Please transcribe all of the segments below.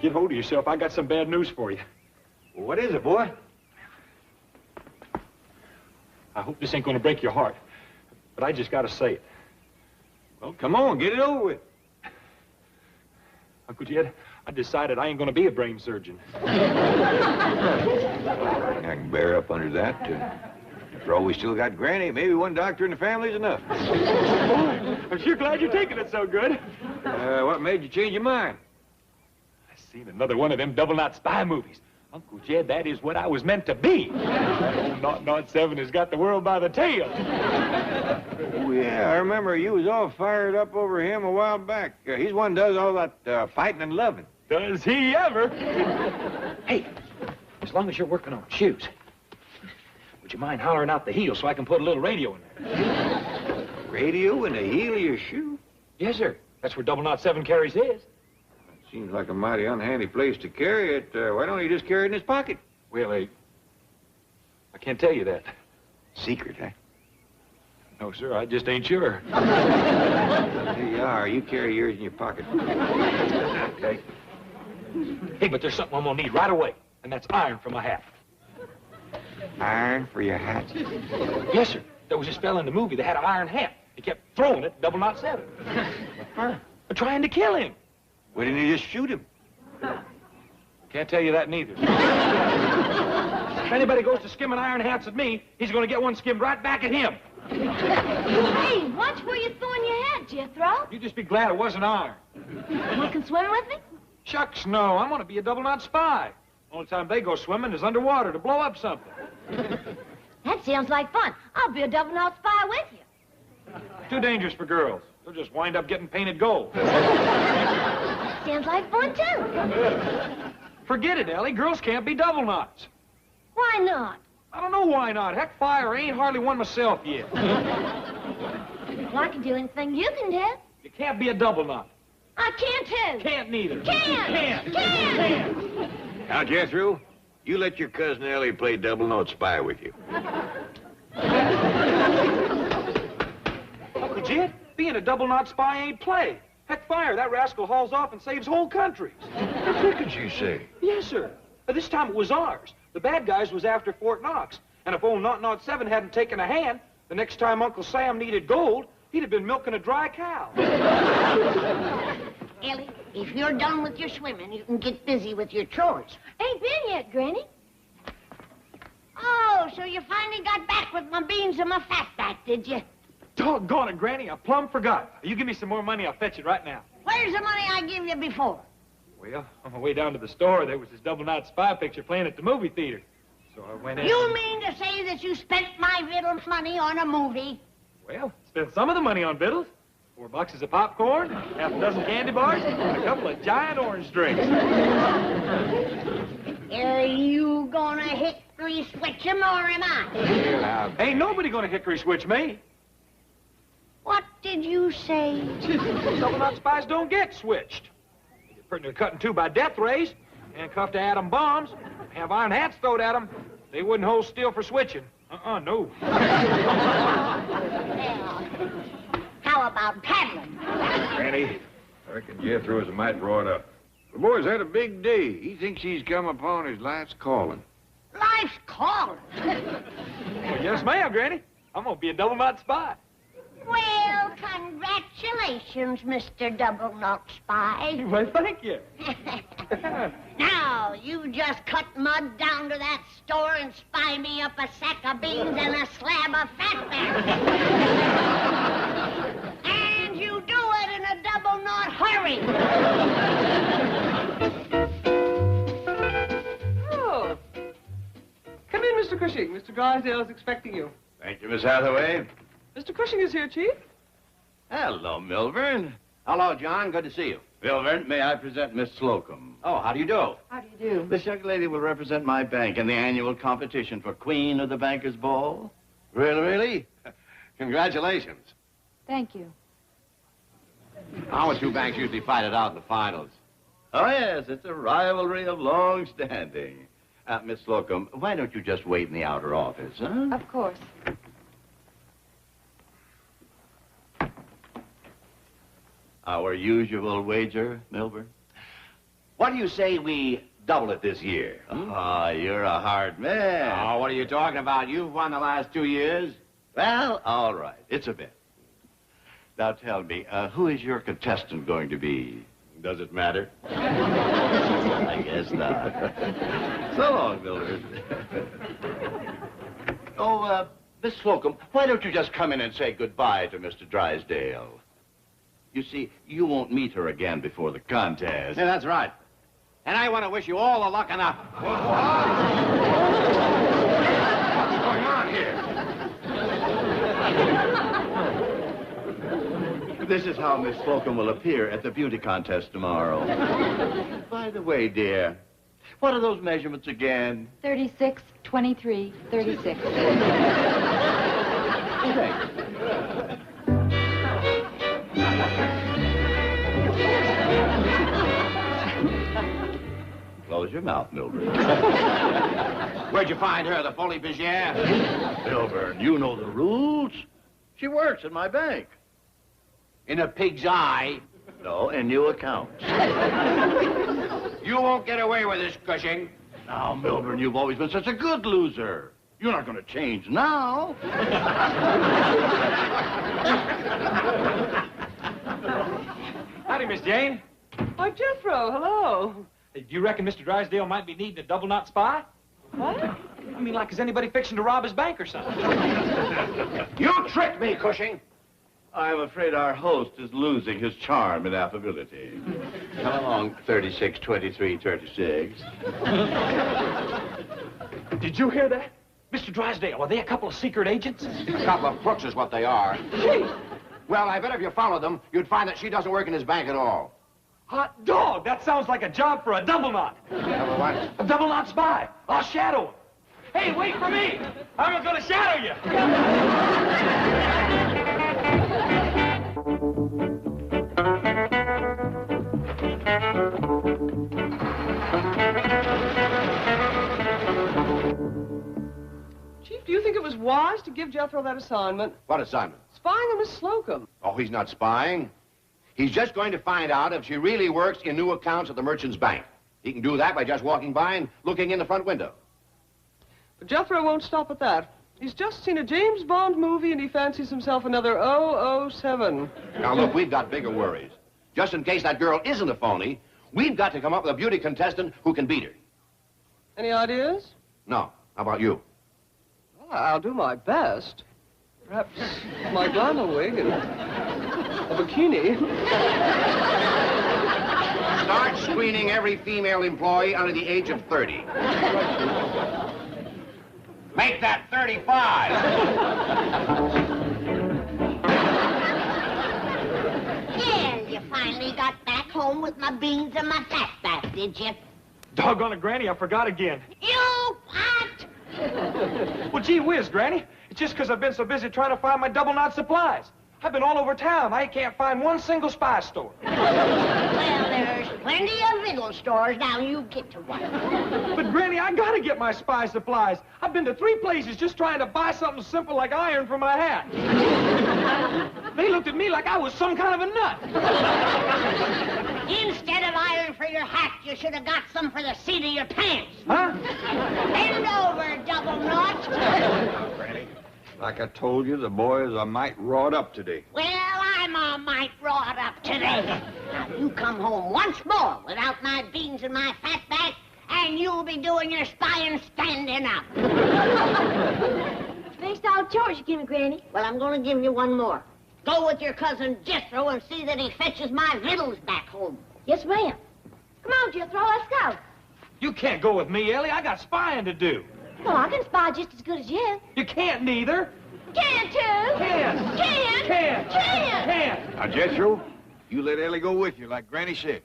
get hold of yourself. I got some bad news for you. Well, what is it, boy? I hope this ain't gonna break your heart, but I just gotta say it. Well, come on, get it over with. Uncle Jed, I decided I ain't gonna be a brain surgeon. I can bear up under that. After all, we still got Granny. Maybe one doctor in the family's enough. I'm sure glad you're taking it so good. What made you change your mind? I seen another one of them double-knot spy movies. Uncle Jed, that is what I was meant to be. That old 007 has got the world by the tail. Oh, yeah, I remember you was all fired up over him a while back. He's one does all that fighting and loving. Does he ever? Hey, as long as you're working on shoes, would you mind hollering out the heel so I can put a little radio in there? Radio in the heel of your shoe? Yes, sir. That's where 007 carries his. Seems like a mighty unhandy place to carry it. Why don't he just carry it in his pocket? Well, I can't tell you that. Secret, huh? No, sir, I just ain't sure. Here you are. You carry yours in your pocket. Okay. Hey, but there's something I'm gonna need right away, and that's iron for my hat. Iron for your hat? Yes, sir. There was this fella in the movie that had an iron hat. He kept throwing it 007. Trying to kill him. Why didn't he just shoot him? Can't tell you that neither. If anybody goes to skimming iron hats at me, he's gonna get one skimmed right back at him. Hey, watch where you're throwing your hat, Jethro. You just be glad it wasn't iron. You can swim with me? Shucks, no. I'm gonna be a double-knot spy. Only time they go swimming is underwater to blow up something. That sounds like fun. I'll be a double-knot spy with you. Too dangerous for girls. They'll just wind up getting painted gold. Sounds like fun, too. Forget it, Ellie. Girls can't be double knots. Why not? I don't know why not. Heck, fire, I ain't hardly one myself yet. Well, I can do anything you can do. You can't be a double knot. I can, too. Can't neither. Can. Now, Jethro, you let your cousin Ellie play double-note spy with you. Uncle Jed, being a double-knot spy ain't play. Heck, fire, that rascal hauls off and saves whole countries. What did you say? Yes, sir. But this time it was ours. The bad guys was after Fort Knox. And if old 007 hadn't taken a hand, the next time Uncle Sam needed gold, he'd have been milking a dry cow. Ellie, if you're done with your swimming, you can get busy with your chores. Ain't been yet, Granny. Oh, so you finally got back with my beans and my fatback, did you? Doggone it, Granny, I plumb forgot. You give me some more money, I'll fetch it right now. Where's the money I gave you before? Well, on my way down to the store, there was this double-knot spy picture playing at the movie theater. So I went in. You mean to say that you spent my little money on a movie? Well, spent some of the money on victuals. 4 boxes of popcorn, half a dozen candy bars, and a couple of giant orange drinks. Are you gonna hickory switch him or am I? Well, ain't nobody gonna hickory switch me. What did you say? Double-knot spies don't get switched. They get pretty near cut in two by death rays, handcuffed to atom bombs, have iron hats thrown at them. They wouldn't hold still for switching. No. Well, how about paddling? Granny, I reckon Jethro is a mite wrought up. The boy's had a big day. He thinks he's come upon his life's calling. Life's calling. Well, yes, ma'am, Granny. I'm gonna be a double-knot spy. Well, congratulations, Mr. Double-Knot Spy. Well, thank you. Now, you just cut mud down to that store and spy me up a sack of beans and a slab of fatback. And you do it in a double-knot hurry. Oh. Come in, Mr. Cushing. Mr. Drysdale's expecting you. Thank you, Miss Hathaway. Mr. Cushing is here, Chief. Hello, Milburn. Hello, John. Good to see you. Milburn, may I present Miss Slocum? Oh, how do you do? How do you do? This young lady will represent my bank in the annual competition for Queen of the Bankers Ball. Really? Congratulations. Thank you. Our two banks usually fight it out in the finals. Oh, yes, it's a rivalry of long standing. Miss Slocum, why don't you just wait in the outer office, huh? Of course. Our usual wager, Milburn? What do you say we double it this year? Ah, you're a hard man. Oh, what are you talking about? You've won the last 2 years. Well, all right. It's a bet. Now tell me, who is your contestant going to be? Does it matter? I guess not. So long, Mildred. Oh, Miss Slocum, why don't you just come in and say goodbye to Mr. Drysdale? You see, you won't meet her again before the contest. Yeah, that's right. And I want to wish you all the luck enough. What's going on here? This is how Miss Slocum will appear at the beauty contest tomorrow. By the way, dear, what are those measurements again? 36, 23, 36. Thanks. Close your mouth, Mildred. Where'd you find her, the folie bergère? Milburn, you know the rules. She works in my bank. In a pig's eye. No, in new accounts. You won't get away with this, Cushing. Now, Milburn, you've always been such a good loser. You're not going to change now. Howdy, Miss Jane. Why, Jethro, hello. Hey, do you reckon Mr. Drysdale might be needing a double-knot spy? What? I mean, like, is anybody fixing to rob his bank or something? You tricked me, Cushing. I'm afraid our host is losing his charm and affability. Come along, 36, 23, 36. Did you hear that? Mr. Drysdale, are they a couple of secret agents? A couple of crooks is what they are. Well, I bet if you followed them, you'd find that she doesn't work in his bank at all. Hot dog! That sounds like a job for a double knot. Double what? A double knot spy. I'll shadow him. Hey, wait for me. I'm going to shadow you. Chief, do you think it was wise to give Jethro that assignment? What assignment? Spying on Miss Slocum. Oh, he's not spying. He's just going to find out if she really works in new accounts at the merchant's bank. He can do that by just walking by and looking in the front window. But Jethro won't stop at that. He's just seen a James Bond movie and he fancies himself another 007. Now, look, we've got bigger worries. Just in case that girl isn't a phony, we've got to come up with a beauty contestant who can beat her. Any ideas? No. How about you? Well, I'll do my best. Perhaps my glamour wig and a bikini. Start screening every female employee under the age of 30. Make that 35. Yeah, you finally got back home with my beans and my fat bath, did you? Doggone it, Granny, I forgot again. You what? Well, gee whiz, Granny. It's just because I've been so busy trying to find my double knot supplies. I've been all over town. I can't find one single spy store. Well, there's plenty of little stores. Now you get to one. But, Granny, I gotta get my spy supplies. I've been to 3 places just trying to buy something simple like iron for my hat. They looked at me like I was some kind of a nut. Instead of iron for your hat, you should have got some for the seat of your pants. Huh? Bend over, double knot. Granny, like I told you, the boy is a mite wrought up today. Well, I'm a mite wrought up today. Now, you come home once more without my beans and my fat back, and you'll be doing your spying standing up. Finished all the chores you give me, Granny. Well, I'm going to give you one more. Go with your cousin Jethro and see that he fetches my victuals back home. Yes, ma'am. Come on, Jethro, let's go. You can't go with me, Ellie. I got spying to do. Well, I can spy just as good as you. You can't neither. Can too. Can. Can. Can. Can. Can. Now, Jethro, you let Ellie go with you like Granny said.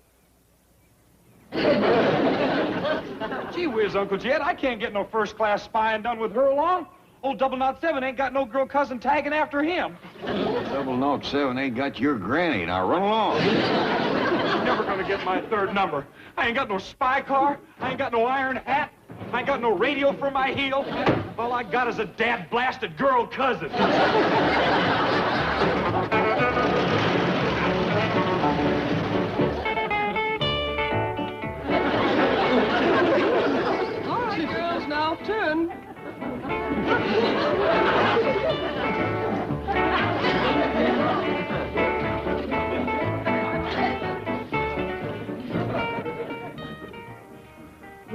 Gee whiz, Uncle Jed, I can't get no first-class spying done with her along. Old Double Knot 7 ain't got no girl cousin tagging after him. Double Knot 7 ain't got your granny. Now, run along. You're never gonna get my 3rd number. I ain't got no spy car. I ain't got no iron hat. I ain't got no radio for my heel. All I got is a dad-blasted girl cousin.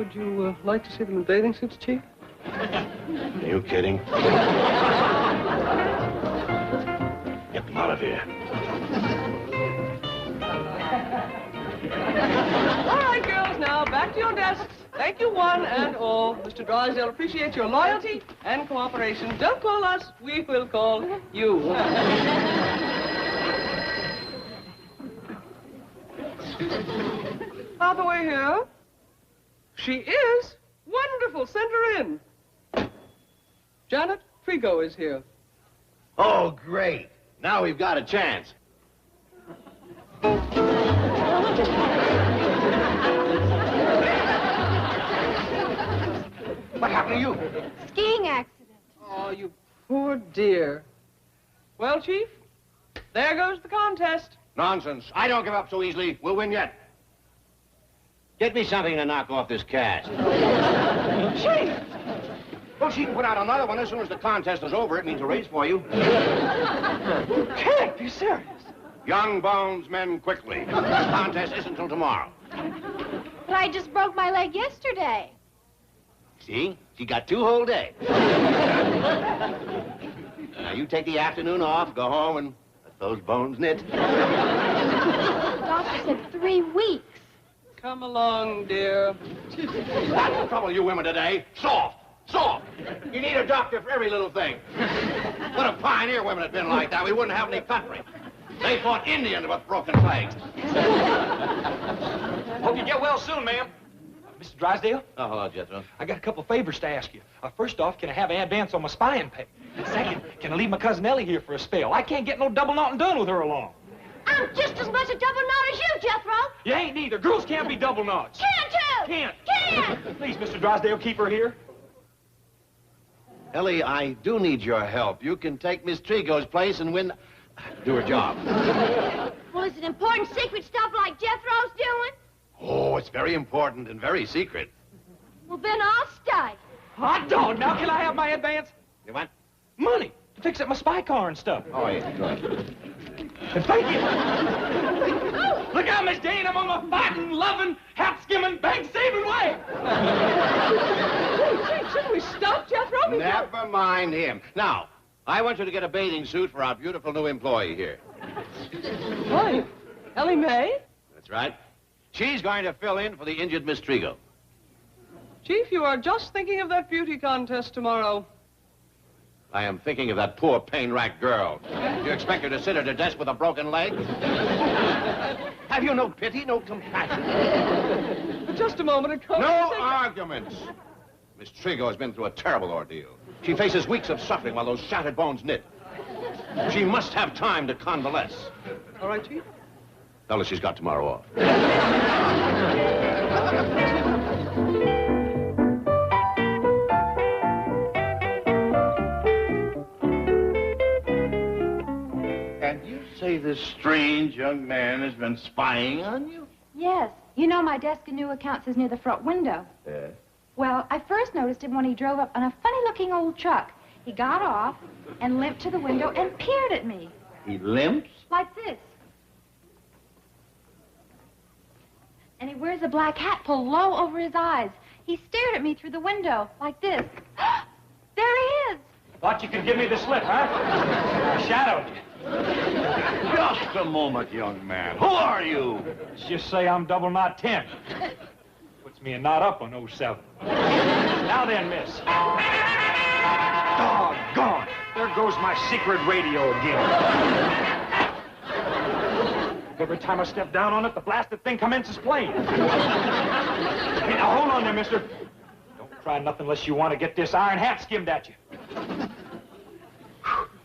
would you like to see them in bathing suits, Chief? Are you kidding? Get them out of here. All right, girls, now back to your desks. Thank you, one and all. Mr. Drysdale appreciates your loyalty and cooperation. Don't call us, we will call you. By the way here, she is wonderful. Send her in. Janet Trigo is here. Oh, great. Now we've got a chance. What happened to you? Skiing accident. Oh, you poor dear. Well, Chief, there goes the contest. Nonsense. I don't give up so easily. We'll win yet. Get me something to knock off this cast. Chief! Well, she can put out another one as soon as the contest is over. It means a raise for you. You can't be serious. Young bones mend quickly. The contest isn't till tomorrow. But I just broke my leg yesterday. See? She got 2 whole days. Now, you take the afternoon off, go home, and let those bones knit. The doctor said 3 weeks. Come along, dear. That's the trouble, you women today. Soft. Soft. You need a doctor for every little thing. What if pioneer women had been like that, we wouldn't have any country. They fought Indians with broken legs. Hope you get well soon, ma'am. Mr. Drysdale? Oh, hello, Jethro. I got a couple of favors to ask you. First off, can I have an advance on my spying pay? And second, can I leave my cousin Ellie here for a spell? I can't get no double knotting done with her along. I'm just as much a double knot as you, Jethro. You ain't neither. Girls can't be double knots. Can too. Can't. Can. Please, Mr. Drysdale, keep her here. Ellie, I do need your help. You can take Miss Trigo's place and win... Do her job. Well, is it important secret stuff like Jethro's doing? Oh, it's very important and very secret. Well, then I'll stay. Hot dog. Now, can I have my advance? You want? Money to fix up my spy car and stuff. Oh, yeah, good. Thank you. Look out, Miss Dane. I'm on my fighting, loving, hat-skimming, bank-saving way. Chief, shouldn't we stop Jethro? Never mind him. Now, I want you to get a bathing suit for our beautiful new employee here. Why? Ellie Mae? That's right. She's going to fill in for the injured Miss Trigo. Chief, you are just thinking of that beauty contest tomorrow. I am thinking of that poor pain-racked girl. You expect her to sit at her desk with a broken leg? Have you no pity, no compassion? Just a moment ago. No arguments. Miss Trigo has been through a terrible ordeal. She faces weeks of suffering while those shattered bones knit. She must have time to convalesce. All right, Chief. Tell her she's got tomorrow off. And you say this strange young man has been spying on you? Yes. You know my desk in new accounts is near the front window. Yes. Well, I first noticed him when he drove up on a funny-looking old truck. He got off and limped to the window and peered at me. He limps? Like this. And he wears a black hat pulled low over his eyes. He stared at me through the window, like this. There he is. Thought you could give me the slip, huh? I shadowed you. Just a moment, young man. Who are you? Let's just say I'm double knot 10. Puts me a knot up on 07. Now then, miss. Doggone. There goes my secret radio again. Every time I step down on it, the blasted thing commences playing. Hey, now, hold on there, mister. Don't try nothing unless you want to get this iron hat skimmed at you.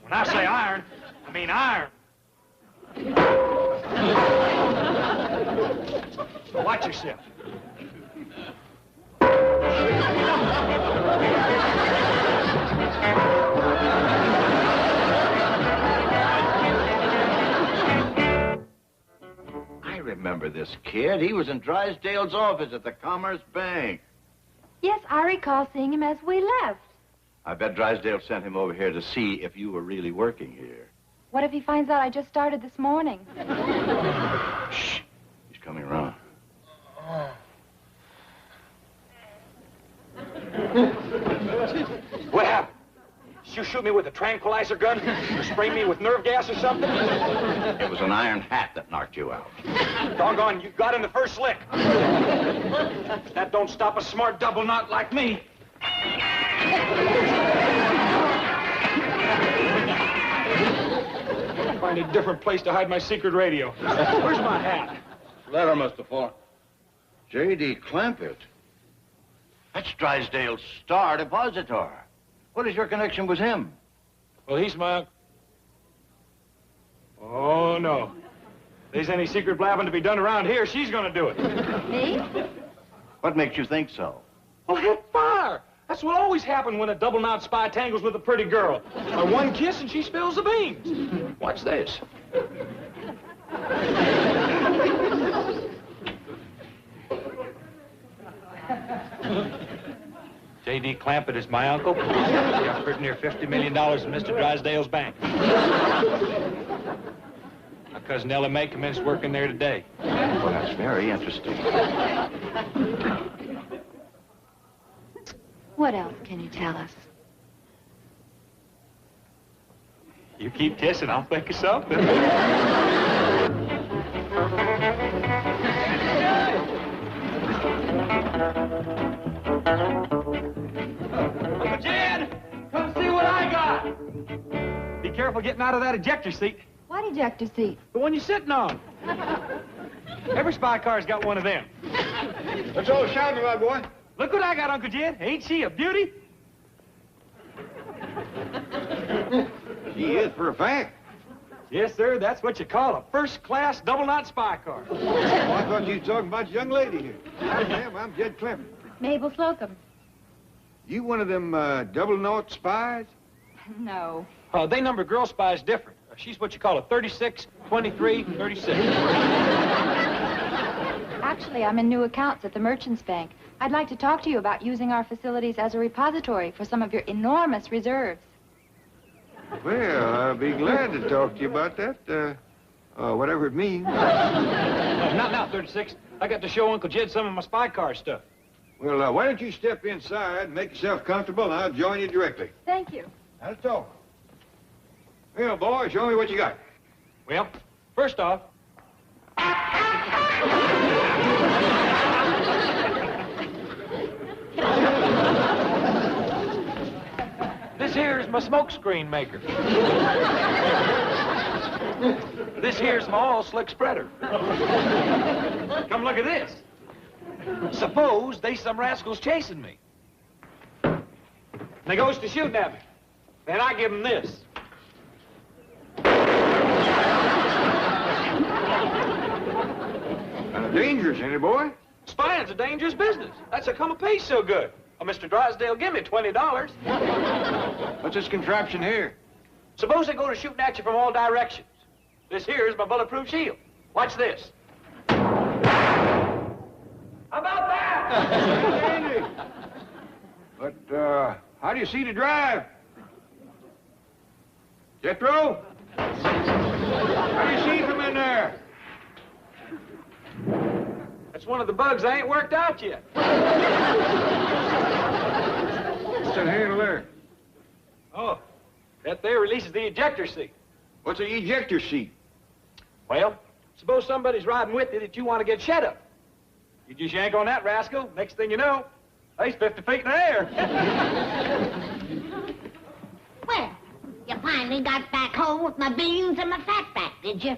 When I say iron, I mean iron. So watch yourself. I remember this kid. He was in Drysdale's office at the Commerce Bank. Yes, I recall seeing him as we left. I bet Drysdale sent him over here to see if you were really working here. What if he finds out I just started this morning? Shh. He's coming around. Did you shoot me with a tranquilizer gun? Or spray me with nerve gas or something? It was an iron hat that knocked you out. Doggone, you got in the first lick. That don't stop a smart double knot like me. Find a different place to hide my secret radio. Where's my hat? Letter must have fallen. J.D. Clampett. That's Drysdale's star depositor. What is your connection with him? Well, he's my... Oh, no. If there's any secret blabbing to be done around here, she's gonna do it. Me? What makes you think so? Oh, heck, fire! That's what always happens when a double-knot spy tangles with a pretty girl. One kiss and she spills the beans. Watch this. J.D. Clampett is my uncle. He got pretty near $50 million in Mr. Drysdale's bank. My cousin Ella May commenced working there today. Well, that's very interesting. What else can you tell us? You keep kissing, I'll think of something. Uncle Jed, come see what I got. Be careful getting out of that ejector seat. What ejector seat? The one you're sitting on. Every spy car's got one of them. What's all shouting about, boy? Look what I got, Uncle Jed. Ain't she a beauty? She is for a fact. Yes, sir. That's what you call a first-class double-knot spy car. Oh, I thought you was talking about the young lady here. Ma'am, I'm Jed Clement. Mabel Slocum. You one of them double-knot spies? No. They number girl spies different. She's what you call a 36, 23, 36. Actually, I'm in new accounts at the Merchants Bank. I'd like to talk to you about using our facilities as a repository for some of your enormous reserves. Well, I'll be glad to talk to you about that, whatever it means. Not now, 36. I got to show Uncle Jed some of my spy car stuff. Well, why don't you step inside and make yourself comfortable, and I'll join you directly. Thank you. Now, let's talk. Well, boy, show me what you got. Well, first off... This here is my smoke screen maker. This here's my oil slick spreader. Come look at this. Suppose they some rascals chasing me. They goes to shooting at me. Then I give them this. Dangerous, ain't it, boy? Spying's a dangerous business. That's how come it pays so good. Oh, Mr. Drysdale, give me $20. What's this contraption here? Suppose they go to shooting at you from all directions. This here is my bulletproof shield. Watch this. How about that? Andy. But, how do you see to drive? Jethro? How do you see from in there? That's one of the bugs I ain't worked out yet. What's that handle there? Oh, that there releases the ejector seat. What's an ejector seat? Well, suppose somebody's riding with you that you want to get shut up. You just yank on that rascal, next thing you know, he's 50 feet in the air. Well, you finally got back home with my beans and my fatback, did you?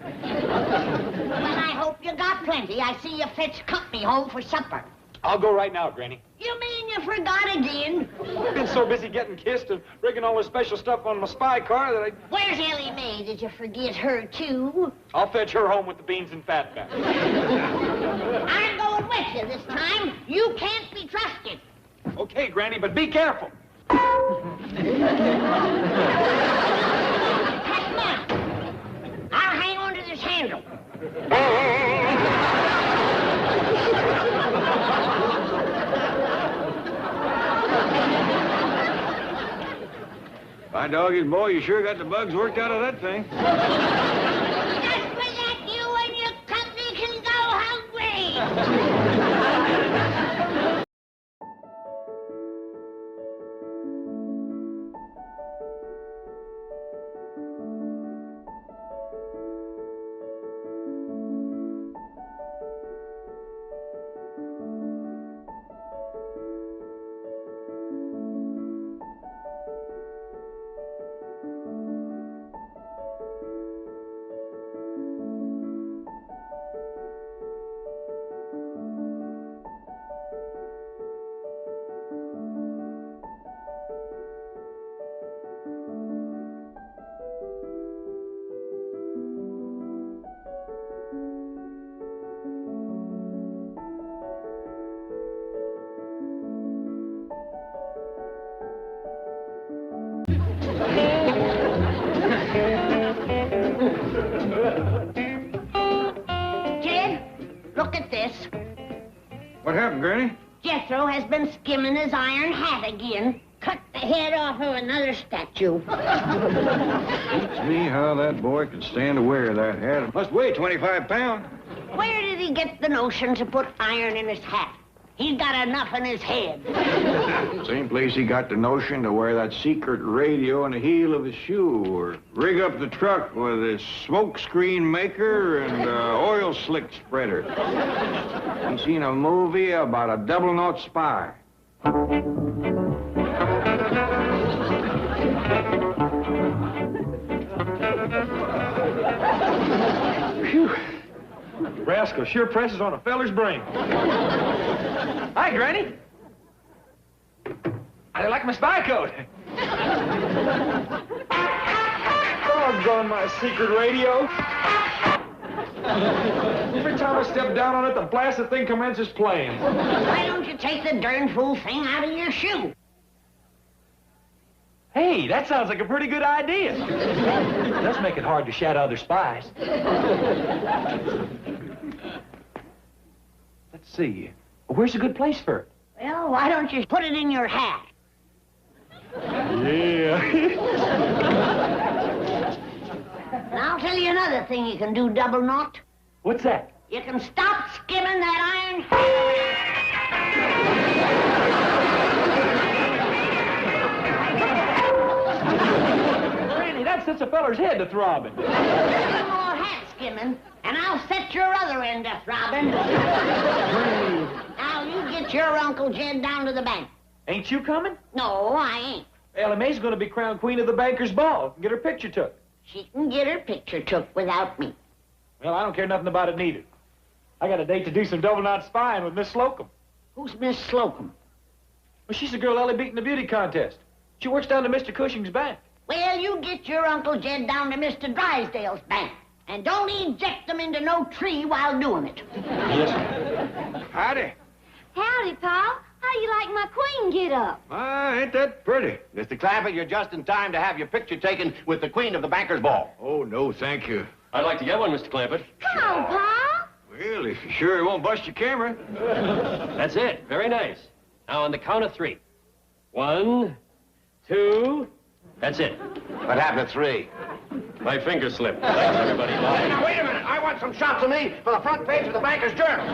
Well, I hope you got plenty. I see you fetched company home for supper. I'll go right now, Granny. You mean you forgot again? I've been so busy getting kissed and rigging all this special stuff on my spy car that Where's Ellie Mae? Did you forget her, too? I'll fetch her home with the beans and fatback. I'm going with you this time. You can't be trusted. Okay, Granny, but be careful. Come on. I'll hang on to this handle. My dog is, boy, you sure got the bugs worked out of that thing. Just for that, you and your company can go hungry. Jed, look at this. What happened, Granny? Jethro has been skimming his iron hat again. Cut the head off of another statue. Beats me how that boy can stand to wear that hat. It must weigh 25 pounds. Where did he get the notion to put iron in his hat? He's got enough in his head. Same place he got the notion to wear that secret radio on the heel of his shoe, or rig up the truck with his smoke screen maker and oil slick spreader. He seen a movie about a double-knot spy. Phew. Rascal sure presses on a feller's brain. Hi, Granny. I like my spy coat. Doggone my secret radio. Every time I step down on it, the blasted thing commences playing. Why don't you take the darn fool thing out of your shoe? Hey, that sounds like a pretty good idea. It does make it hard to shadow other spies. Let's see. Where's a good place for it? Well, why don't you put it in your hat? Yeah. And I'll tell you another thing you can do, Double Knot. What's that? You can stop skimming that iron hat. Granny, that sets a feller's head to throbbing. One more hat skimming, and I'll set your other end to throbbing. Now, you get your Uncle Jed down to the bank. Ain't you coming? No, I ain't. Ellie Mae's going to be crowned queen of the banker's ball and get her picture took. She can get her picture took without me. Well, I don't care nothing about it neither. I got a date to do some double-knot spying with Miss Slocum. Who's Miss Slocum? Well, she's the girl Ellie beat in the beauty contest. She works down to Mr. Cushing's bank. Well, you get your Uncle Jed down to Mr. Drysdale's bank. And don't eject them into no tree while doing it. Yes, sir. Howdy. Howdy, Paul. How you like my queen get-up? Ain't that pretty? Mr. Clampett, you're just in time to have your picture taken with the queen of the banker's ball. Oh, no, thank you. I'd like to get one, Mr. Clampett. Come on, Paul. Well, if you're sure it won't bust your camera. That's it. Very nice. Now, on the count of 3. 1, 2... That's it. What happened at 3? My finger slipped. Thanks, everybody. Bye. Now, wait a minute. I want some shots of me for the front page of the banker's journal.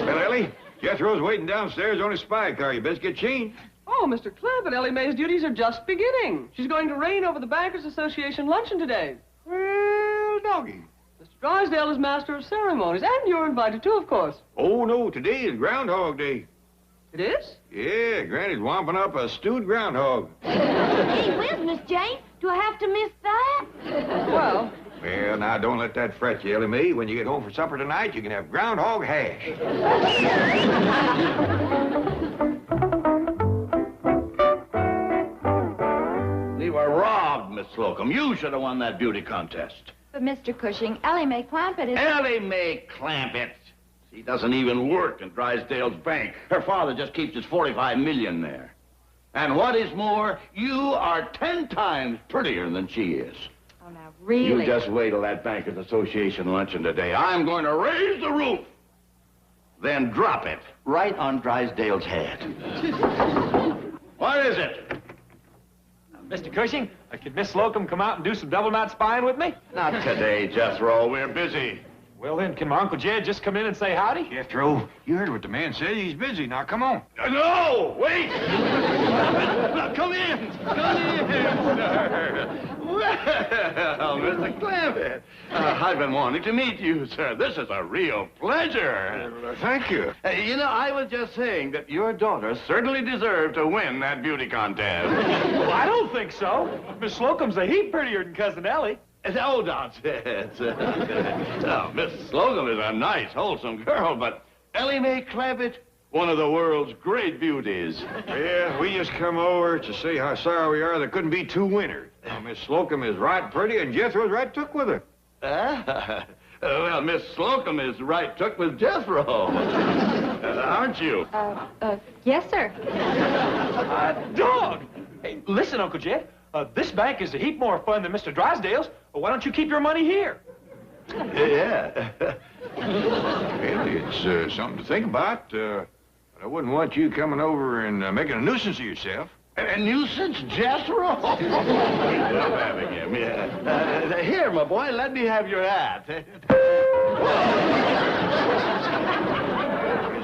Well, Ellie, Jethro's waiting downstairs on his spy car. You best get changed. Oh, Mr. Clampett, Ellie Mae's duties are just beginning. She's going to reign over the Bankers Association luncheon today. Well, doggy. Mr. Drysdale is master of ceremonies, and you're invited too, of course. Oh, no, today is Groundhog Day. It is? Yeah, Granny's womping up a stewed groundhog. Gee whiz, Miss Jane. Do I have to miss that? Well... Well, now, don't let that fret you, Ellie Mae. When you get home for supper tonight, you can have groundhog hash. We were robbed, Miss Slocum. You should have won that beauty contest. But, Mr. Cushing, Ellie Mae Clampett is... Ellie Mae Clampett. She doesn't even work in Drysdale's bank. Her father just keeps his $45 million there. And what is more, you are 10 times prettier than she is. Oh, now, really? You just wait till that Bankers Association luncheon today. I'm going to raise the roof, then drop it right on Drysdale's head. What is it? Mr. Cushing, could Miss Slocum come out and do some double-knot spying with me? Not today, Jethro. We're busy. Well, then, can my Uncle Jed just come in and say howdy? Jethro, you heard what the man said. He's busy. Now, come on. No, wait! Come in, sir. Well, Mr. Clampett, I've been wanting to meet you, sir. This is a real pleasure. Thank you. You know, I was just saying that your daughter certainly deserved to win that beauty contest. Well, I don't think so. Miss Slocum's a heap prettier than Cousin Ellie. Oh, nonsense. Now, Miss Slocum is a nice, wholesome girl, but Ellie Mae Clampett, one of the world's great beauties. Yeah, we just come over to say how sorry we are there couldn't be 2 winners. Now, Miss Slocum is right pretty, and Jethro's right took with her. Well, Miss Slocum is right took with Jethro. Aren't you? Yes, sir. Dog! Hey, listen, Uncle Jed. This bank is a heap more fun than Mr. Drysdale's. Well, why don't you keep your money here? Yeah. Well, it's something to think about. But I wouldn't want you coming over and making a nuisance of yourself. A nuisance, Jethro? Love having him, yeah. Here, my boy, let me have your hat. Is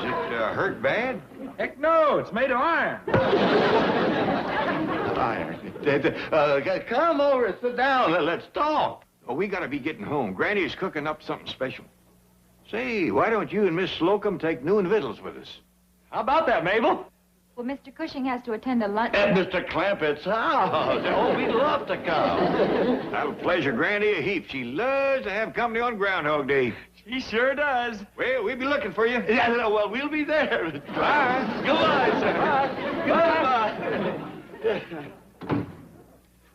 it hurt bad? Heck no, it's made of iron. Iron. Come over and sit down and let's talk. Oh, we gotta be getting home. Granny's cooking up something special. Say, why don't you and Miss Slocum take noon victuals with us? How about that, Mabel? Well, Mr. Cushing has to attend a lunch. At Mr. Clampetts' house. Oh, we'd love to come. That'll pleasure Granny a heap. She loves to have company on Groundhog Day. She sure does. Well, we'll be looking for you. Yeah, well, we'll be there. Bye. Goodbye, sir.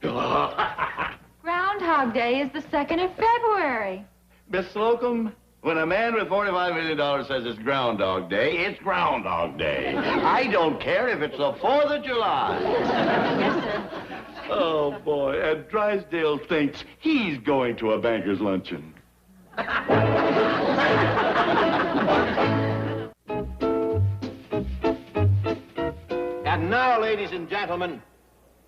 Goodbye. Groundhog Day is the 2nd of February. Miss Slocum, when a man with $45 million says it's Groundhog Day, it's Groundhog Day. I don't care if it's the 4th of July. Yes, sir. Oh, boy, and Drysdale thinks he's going to a banker's luncheon. And now, ladies and gentlemen,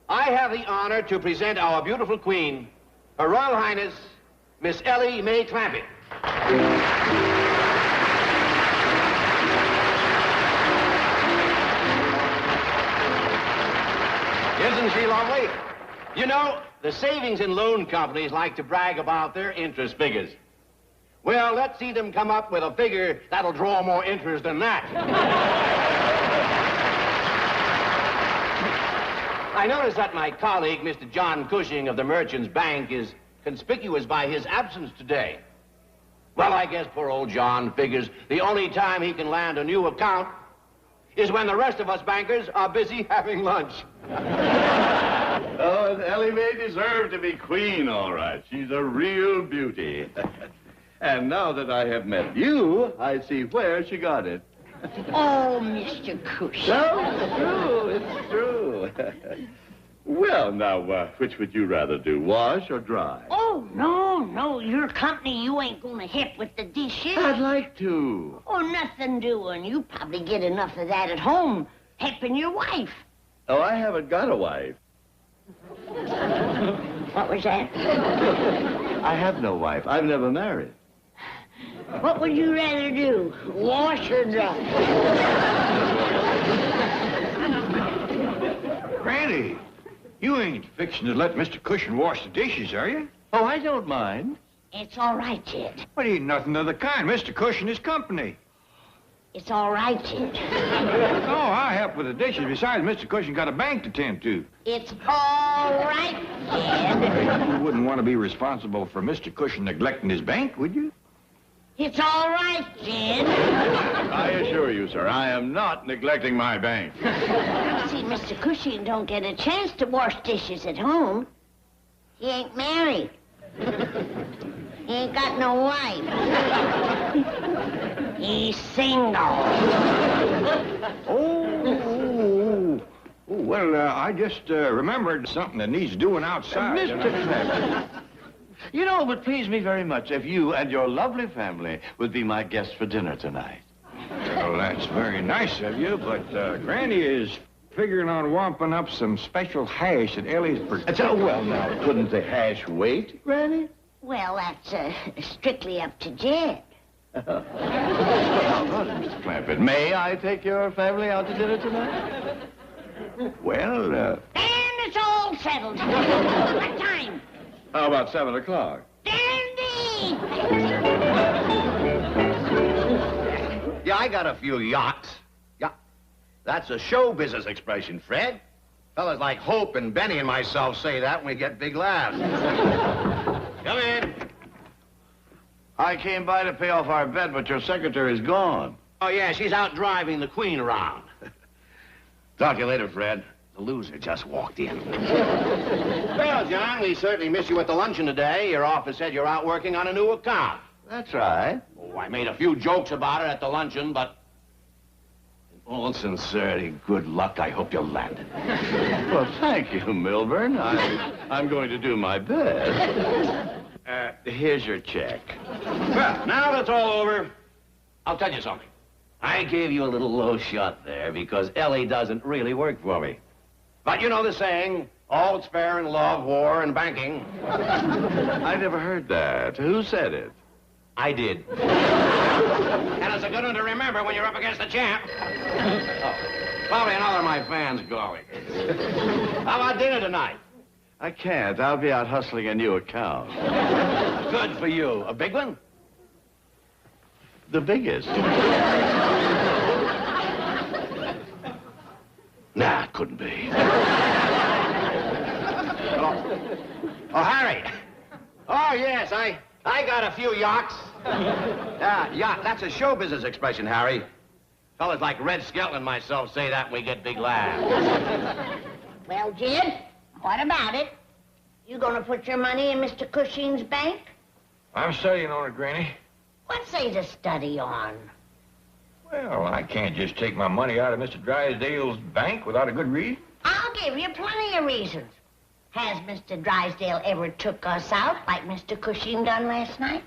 I have the honor to present our beautiful queen, Her Royal Highness, Miss Ellie Mae Clampett. Isn't she lovely? You know, the savings and loan companies like to brag about their interest figures. Well, let's see them come up with a figure that'll draw more interest than that. I notice that my colleague, Mr. John Cushing of the Merchants Bank, is conspicuous by his absence today. Well, I guess poor old John figures the only time he can land a new account is when the rest of us bankers are busy having lunch. Oh, and Ellie Mae deserved to be queen, all right. She's a real beauty. And now that I have met you, I see where she got it. Oh, Mr. Cushing. No, it's true. Well, now, which would you rather do, wash or dry? Oh, no, your company, you ain't gonna hip with the dishes. I'd like to. Oh, nothing doing. You probably get enough of that at home, helping your wife. Oh, I haven't got a wife. What was that? I have no wife. I've never married. What would you rather do, wash or dry? Granny, you ain't fixing to let Mr. Cushing wash the dishes, are you? Oh, I don't mind. It's all right, Jed. What, ain't nothing of the kind. Mr. Cushing is company. It's all right, Jed. Oh, I'll help with the dishes. Besides, Mr. Cushing got a bank to tend to. It's all right, Jed. You wouldn't want to be responsible for Mr. Cushing neglecting his bank, would you? It's all right, Jed. I assure you, sir, I am not neglecting my bank. See, Mr. Cushing don't get a chance to wash dishes at home. He ain't married. He ain't got no wife. He's single. Well, I just remembered something that needs doing outside. Mr. Clampett, you know, it would please me very much if you and your lovely family would be my guests for dinner tonight. Well, that's very nice of you, but Granny is figuring on wamping up some special hash at Ellie's Well, now, couldn't the hash wait, Granny? Well, that's strictly up to Jed. Well, Mr. Clampett, may I take your family out to dinner tonight? Well, And it's all settled. What time? How about 7 o'clock? Dandy! Yeah, I got a few yachts. Yeah. That's a show business expression, Fred. Fellas like Hope and Benny and myself say that when we get big laughs. Come in. I came by to pay off our bet, but your secretary's gone. Oh, yeah, she's out driving the Queen around. Talk to you later, Fred. The loser just walked in. Well, John, we certainly miss you at the luncheon today. Your office said you're out working on a new account. That's right. Oh, I made a few jokes about it at the luncheon, but in All sincerity, good luck. I hope you'll land it. Well, thank you, Milburn. I'm going to do my best. Here's your check. Well, now that's all over, I'll tell you something. I gave you a little low shot there because Ellie doesn't really work for me. But you know the saying, all that's fair in love, war, and banking. I never heard that. Who said it? I did. And it's a good one to remember when you're up against the champ. Oh, probably another of my fans going. How about dinner tonight? I can't. I'll be out hustling a new account. Good for you. A big one? The biggest. Nah, it couldn't be. Oh, Harry. Oh, yes, I got a few yachts. Yacht, that's a show business expression, Harry. Fellas like Red Skelton and myself say that and we get big laughs. Well, Jed, what about it? You gonna put your money in Mr. Cushing's bank? I'm studying on it, Granny. What's they to study on? Well, I can't just take my money out of Mr. Drysdale's bank without a good reason. I'll give you plenty of reasons. Has Mr. Drysdale ever took us out like Mr. Cushing done last night?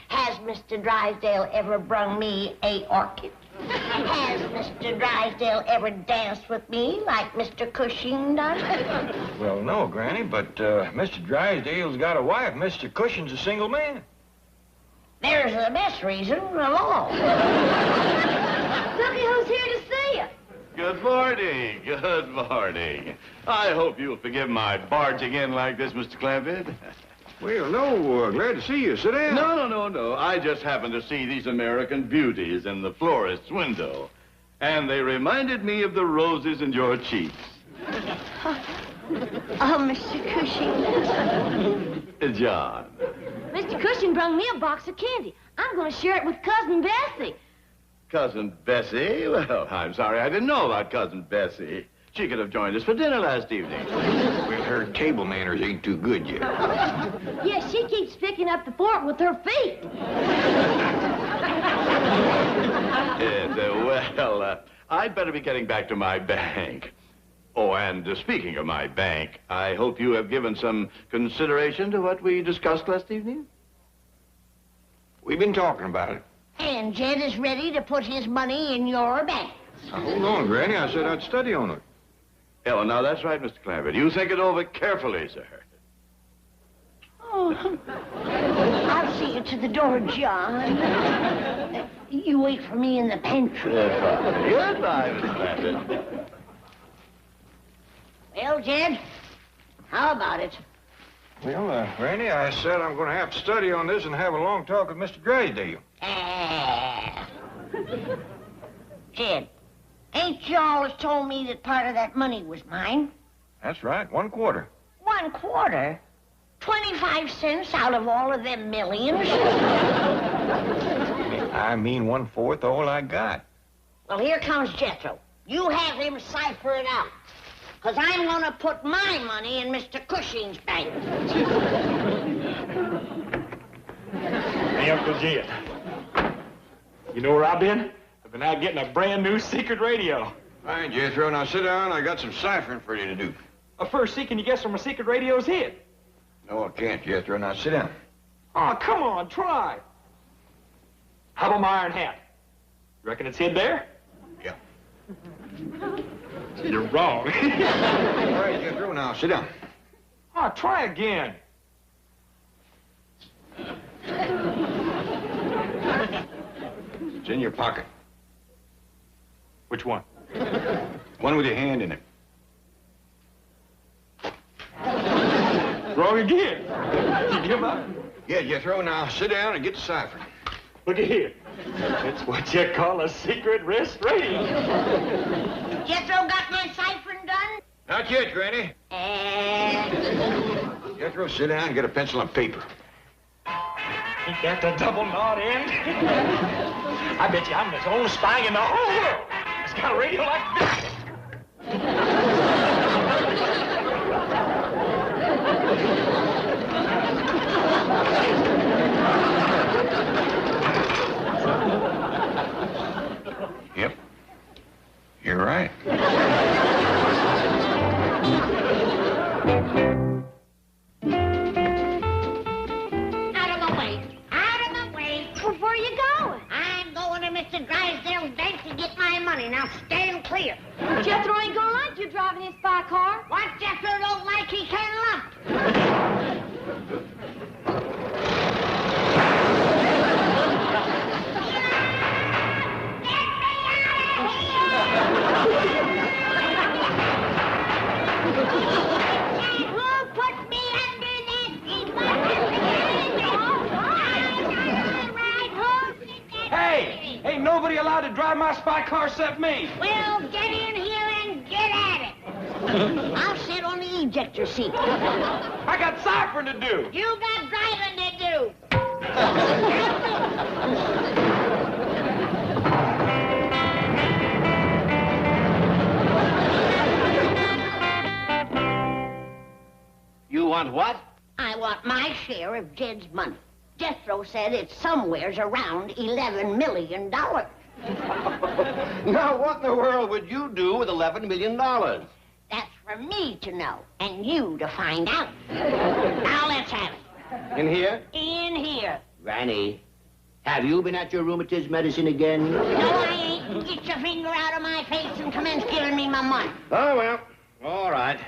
Has Mr. Drysdale ever brung me a orchid? Has Mr. Drysdale ever danced with me like Mr. Cushing done? Well, no, Granny, but Mr. Drysdale's got a wife. Mr. Cushing's a single man. There's the best reason of all. Looky who's here to see you. Good morning. Good morning. I hope you'll forgive my barging in like this, Mr. Clampett. Well, no, glad to see you. Sit down. No. I just happened to see these American beauties in the florist's window. And they reminded me of the roses in your cheeks. Oh, Mr. Cushing. John. Mr. Cushing brung me a box of candy. I'm going to share it with Cousin Bessie. Cousin Bessie? Well, I'm sorry I didn't know about Cousin Bessie. She could have joined us for dinner last evening. Well, her table manners ain't too good yet. Yes, she keeps picking up the fork with her feet. Yes, well, I'd better be getting back to my bank. Oh, and speaking of my bank, I hope you have given some consideration to what we discussed last evening. We've been talking about it. And Jed is ready to put his money in your bank. Now, hold on, Granny. I said I'd study on it. Oh, now that's right, Mr. Clampett. You think it over carefully, sir. Oh, I'll see you to the door, John. You wait for me in the pantry. Goodbye, Mr. Clampett. Well, Jed, how about it? Well, Granny, I said I'm going to have to study on this and have a long talk with Mr. Drysdale. Jed, ain't you always told me that part of that money was mine? That's right, 1/4. 1/4? 25 cents out of all of them millions? I mean 1/4 all I got. Well, here comes Jethro. You have him cipher it out. Because I'm going to put my money in Mr. Cushing's bank. Hey, Uncle Jed. You know where I've been? I've been out getting a brand new secret radio. Fine, Jethro. Now sit down. I got some ciphering for you to do. First, see, can you guess where my secret radio's hid? No, I can't, Jethro. Now sit down. Oh, come on, try. How about my iron hat? You reckon it's hid there? Yeah. You're wrong. All right, Jethro. Now sit down. Oh, try again. It's in your pocket. Which one? One with your hand in it. Wrong again. You give up? Yeah, Jethro. Now sit down and get the cipher. Look at here. It's what you call a secret wrist radio. Jethro got my ciphering done? Not yet, Granny. Jethro, sit down and get a pencil and paper. Ain't that the double knot end? I bet you I'm the only spy in the whole world that's got a radio like this. Yep. Mr. Drysdale's bank to get my money. Now stand clear. Jethro ain't gonna like you driving his spy car. What Jethro don't like, he can't lump. Who put me under this? Hey! Ain't nobody allowed to drive my spy car except me. Well, get in here and get at it. I'll sit on the ejector seat. I got ciphering to do. You got driving to do. You want what? I want my share of Jed's money. Jethro said it's somewheres around $11 million. Now, what in the world would you do with $11 million? That's for me to know, and you to find out. Now let's have it. In here? In here. Granny, have you been at your rheumatism medicine again? No, I ain't. Get your finger out of my face and commence giving me my money. Oh, well, all right.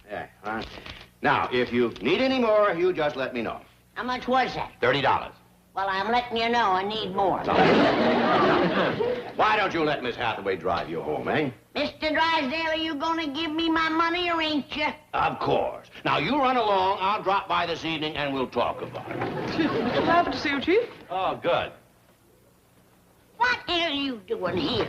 Yeah, all right. Now, if you need any more, you just let me know. How much was that? $30. Well, I'm letting you know I need more. Why don't you let Miss Hathaway drive you home, eh? Mr. Drysdale, are you gonna give me my money or ain't you? Of course. Now, you run along. I'll drop by this evening, and we'll talk about it. Happy to see you, Chief. Oh, good. What are you doing here?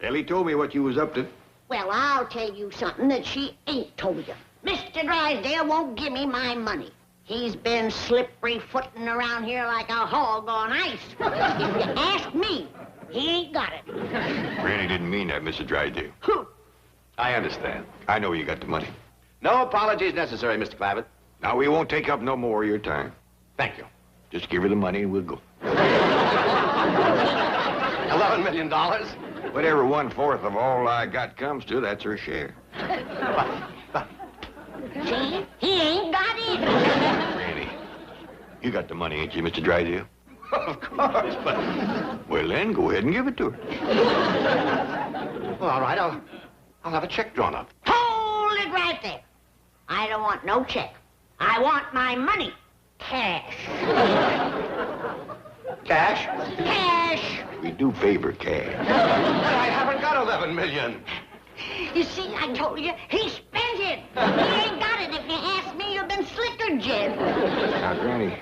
Ellie told me what you was up to. Well, I'll tell you something that she ain't told you. Mr. Drysdale won't give me my money. He's been slippery-footing around here like a hog on ice. If you ask me, he ain't got it. Granny didn't mean that, Mrs. Drysdale. I understand. I know you got the money. No apologies necessary, Mr. Clampett. Now, we won't take up no more of your time. Thank you. Just give her the money and we'll go. $11 million? Whatever 1/4 of all I got comes to, that's her share. See? He ain't got it. Granny, you got the money, ain't you, Mr. Drysdale? Of course, but... Well, then, go ahead and give it to her. Well, all right, I'll have a check drawn up. Hold it right there. I don't want no check. I want my money. Cash. Cash? Cash. We do favor cash. I haven't got $11 million. You see, I told you, he spent it. He ain't got it. If you ask me, you've been slicker, Jed. Now, Granny,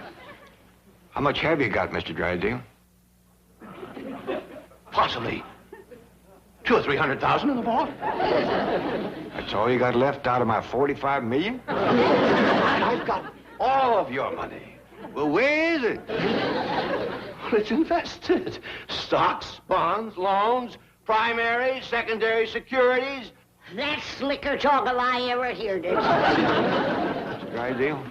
how much have you got, Mr. Drysdale? Possibly $200,000 or $300,000 in the vault. That's all you got left out of my $45 million? I've got all of your money. Well, where is it? Well, it's invested. Stocks, bonds, loans, primary, secondary securities. That's slicker talk I ever heard it. Mr. Drysdale,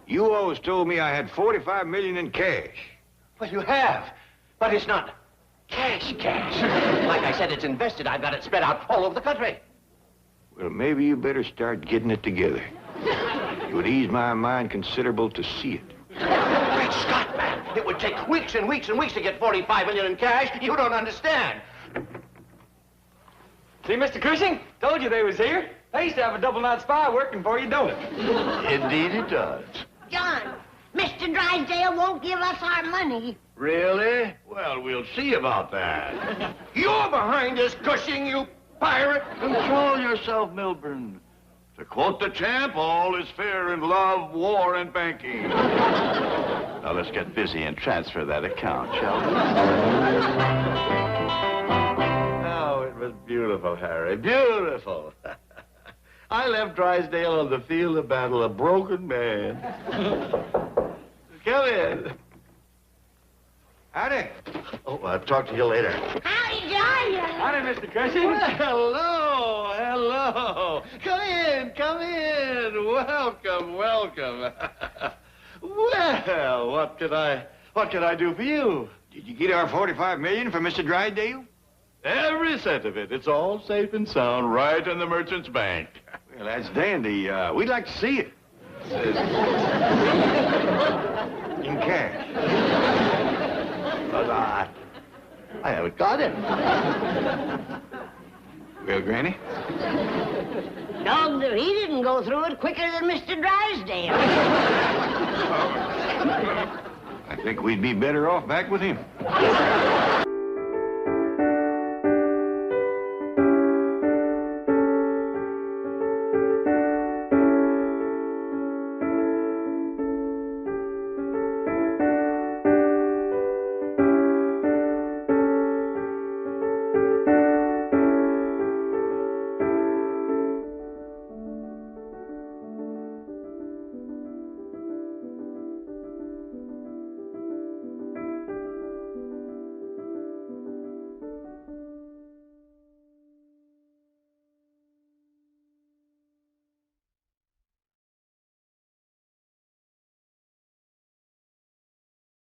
you always told me I had $45 million in cash. Well, you have, but it's not cash. Like I said, it's invested. I've got it spread out all over the country. Well, maybe you better start getting it together. It would ease my mind considerable to see it. Great Scott, man. It would take weeks and weeks and weeks to get $45 million in cash. You don't understand. See, Mr. Cushing? Told you they was here. They used to have a double-knot spy working for you, don't it? Indeed it does. John, Mr. Drysdale won't give us our money. Really? Well, we'll see about that. You're behind this, Cushing, you pirate. Control yourself, Milburn. To quote the champ, all is fair in love, war, and banking. Now let's get busy and transfer that account, shall we? Oh, it was beautiful, Harry. Beautiful. I left Drysdale on the field of battle a broken man. Come in. Howdy. Oh, I'll talk to you later. Howdy, John. Howdy, Mr. Cushing. Well, hello. Come in. Welcome. Well, what can I do for you? Did you get our $45 million from Mr. Drysdale? Every cent of it. It's all safe and sound right in the merchant's bank. Well, that's dandy. We'd like to see it. In cash. I haven't got it. Well, Granny? Dogged if he didn't go through it quicker than Mr. Drysdale. I think we'd be better off back with him.